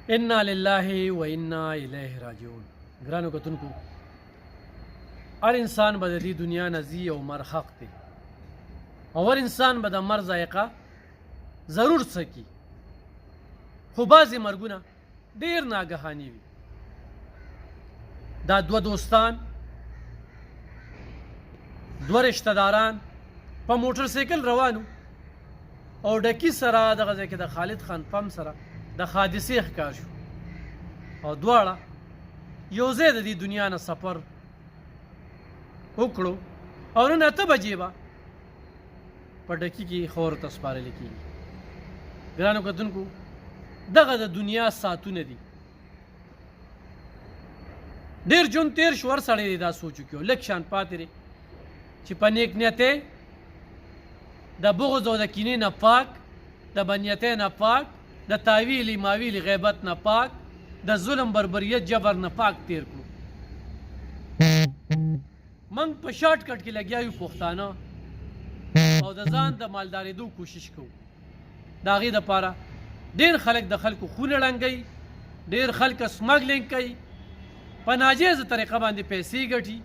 انا لله و انا الیه راجعون. ګرانو کتونکو، هر انسان به د دې دنیا نه ځي او مر حق دی، او هر انسان به د مر ذایقه ضرور څکي، خو بعضې مرګونه ډېر ناګهاني وي. دا دوه دوستان، دوه رشته داران په موټر سایکل روانو او ډکي سره دغه ځای کې د خالد خان پمپ سره د حادثې ښکار شو، او دواړه یو ځای د دې دنیا نه سفر وکړو، او نن 8 بجې به په ډکي کې خاورو ته سپارلی کېږي. ګرانو کتونکو، دغه د دنیا ساعتونه دي. ډېر ژوند تېر شو، هر سړی دی دا سوچ وکړي، لږ شان پاتې دی چې په نیک نیتۍ د بغض او د کینې نه پاک، د بدنیتۍ نه پاک، د تاویلي ماویلي غیبت نه پاک، د ظلم بربریت جبر نه پاک تیر کړو. موږ په شارټ کټ کې لګیا یو پښتانه، او د ځان د مالدارېدو کوشش کوو. د هغې دپاره ډېر خلک د خلکو خونه ړنګوي، ډېر خلک سمګلینګ کوي، په ناجیزه طریقه باندې پیسې ګټي،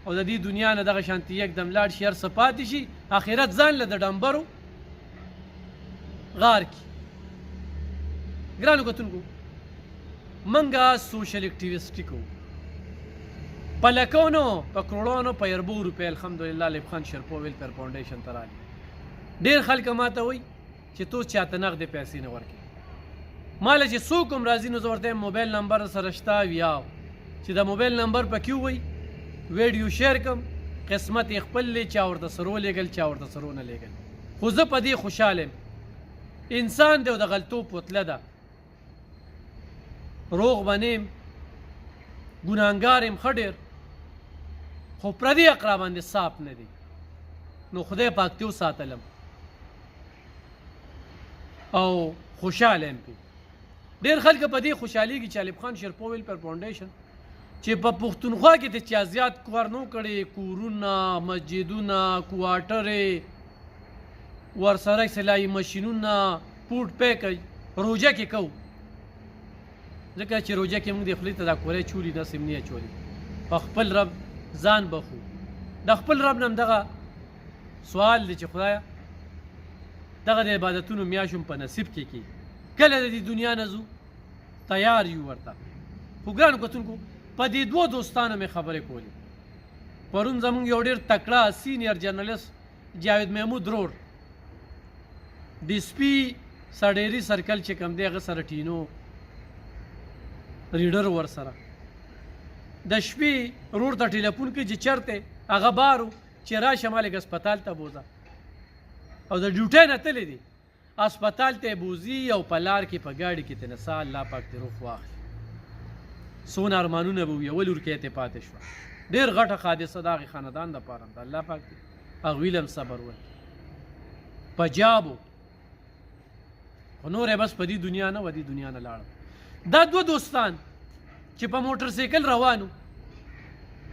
او د دې دنیا نه دغه شانتي یکدم لاړ شي، هر څه پاتې شي، آخرت ځان له د ډمبرو غار کي. ګرانو کتونکو، منګه سوشل اکټیویسټي کوو، په لکونو، په کروڑونو، په اربو روپۍ الحمدلله لیب خان شرپو ویلفیر فاونډیشن ته راغلي. ډېر خلک ماته وایي چې تو چاته نغدې پیسې نه ورکوې. ما له چې څوک هم راځي نو زه ورته یم موبایل نمبر سره شته ویاو، چې د موبایل نمبر پکې ووایي، ویډیو شیر کړم، قسمت یې خپل دی، چا ورته سره ولېږل، چا ورته سره ونه لېږل. خو زه په دې خوشحاله یم. انسان دی او د غلطو پوتله ده، روغ به نه یم، ګناهګار یم ښه ډېر، خو پردي اقرا باندې صاف نه دی. نو خدای پاک دې وساتلم او خوشحاله یم پې. ډېر خلک په دې خوشحالېږي چې لیب خان شرپو ویلفیر فاونډیشن چې په پښتونخوا کې د چا زیات کار نه کړی، کورونه، مسجدونه، کوارټرې، ورسره سلایي ماشینونه، پوټ پی کوي. روژه کې کوو، ځکه چې روژه کې موږ د خولې ته دا کورۍ چولي داسې هم نه اچولي، په خپل رب ځان بخو. د خپل رب نه هم دغه سوال دی چې خدایه دغه د عبادتونو میاشت هم په نصیب کې کړي. کله د دې دنیا نه ځو تیار یو ورته. خو ګرانو کتونکو، په دې دوه دوستانو مې خبرې کولې. پرون زموږ یو ډېر تکړه سینیر جرنلست جاوید محمود رور ډي اس پي سډېري سرکل چې کوم دی هغه سره ټینو ریډر ورسره د شپې رور ته ټلیفون کوي چې چېرته هغه بارو چې راشه ما لږ هسپتال ته بوځه، او د ډیوټۍ نه تللی دی، هسپتال ته یې بوځي او په لار کې په ګاډي کې ترې نڅا الله پاک دې روح واخلي. څونه ارمانونه به وي، اول ورکې ته پاتې شوه. ډېر غټه حادثه د هغې خاندان دپاره د الله پاک دې هغوی له هم صبر ورکړي. په جابو خو نور یې بس په دې دنیا نه و، دې دنیا نه لاړم. دا دوه دوستان چې په موټر سایکل روانو،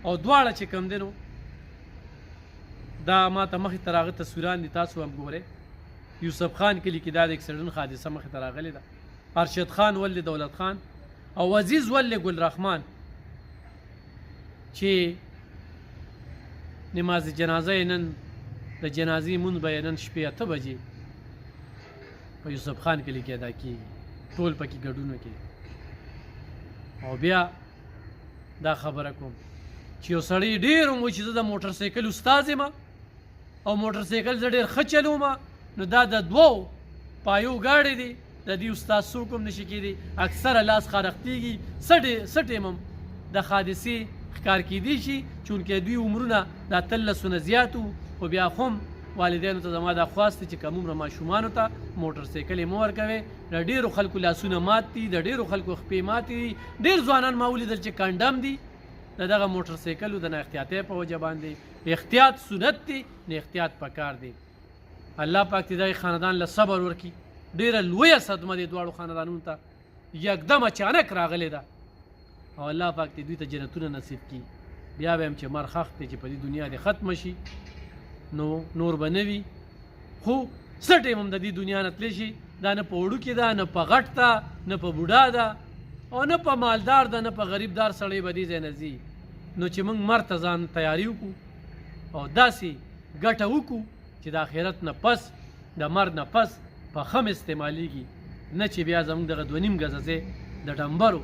او دواړه چې کوم دی نو دا ما ته مخې ته راغلي تصویران دي، تاسو هم ګورئ. یوسف خان کلي کې دا د اکسیډنټ حادثه مخې ته راغلې ده. ارشد خان ولد دولت خان او عزیز ولد ګل رحمان چې نماز جنازه یې نن د جنازې مونځ به یې نن شپې 8 بجې په یوسف خان کلي کې ادا کېږي، ټول پکې ګډون کوي. او بیا دا خبره کوم چې یو سړی ډېر هم وایي چې زه د موټر سایکل استاد یم او موټر سایکل زه ډېر ښه چلوم، نو دا د دوو پایو ګاډی دی، د دې استاد څوک هم نشي کېدی. اکثره لاس خارښتېږي، څه ټیم هم د حادثې ښکار کېدی شي، چونکې دوی عمرونه دا 13 نه زیات وو. خو بیا خو هم والدینو ته زما دا خواست دی چې که عمره ماشومانو ته موټر سایکل یې مه ورکوئ. د ډېرو خلکو لاسونه مات دي، د ډېرو خلکو خپې ماتې دي، ډېر ځوانان ما ولیدل چې کنډم دي د دغه موټر سایکلو د نه احتیاطۍ په وجه باندې. احتیاط سنت دی، نه احتیاط پکار دی. الله پاک دې دغه خاندان له صبر ورکړي. ډېره لویه صدمه دې دواړو خاندانونو ته یکدم اچانک راغلې ده، او الله پاک دې دوی ته جنتونه نصیب کړي. بیا به هم چې مر خښ دی چې په دې دنیا دې ختمه شي، نو نور به نه وي. خو څه ټیم هم د دې دنیا نه تللی شي دا نه په وړوکې ده، نه په غټ ده، نه په بوډا ده، او نه په مالدار ده، نه په غریبدار سړی به دې ځای نه ځي. نو چې موږ مرګ ته ځان تیاري وکړو او داسې ګټه وکړو چې د آخرت نه پس، د مرګ نه پس په خم استعمالیږي، نه چې بیا زموږ دغه 2.5 ګزه ځای د ډمبرو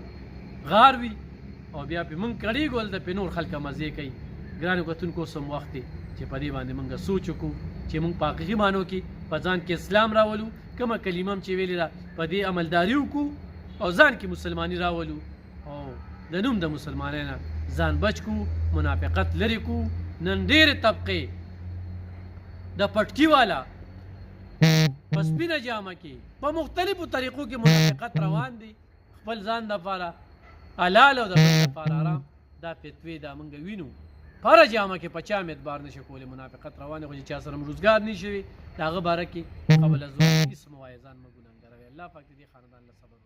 غار وي او بیا پې موږ کړېږو هلته پې نور خلکه مزې کوي. ګرانو کتونکو اوس هم وخت دی چې په دې باندې موږ سوچ وکړو چې موږ په حقیقي معنو کې په ځان کې اسلام راولو، کومه کلمه هم چې ویلې ده په دې عملداري وکړو او ځان کې مسلماني راولو او د نوم د مسلمانۍ نه ځان بچ کړو، منافقت لرې کړو. نن ډېرې طبقې د پټکي والا په سپینه جامه کې په مختلفو طریقو کې منافقت روان دي، خپل ځان دپاره حلال او د بل دپاره حرام دا فتوې دا موږ وینو. په هره جامه کې په چا هم اعتبار نشي کولی، منافقت روان دی، خو چې چا سره هم روزګار نه شي وي د هغه باره کې قبل ازواج اسم وایه ځان مه ګناهګاروئ. الله پاک دې خاندان له صبر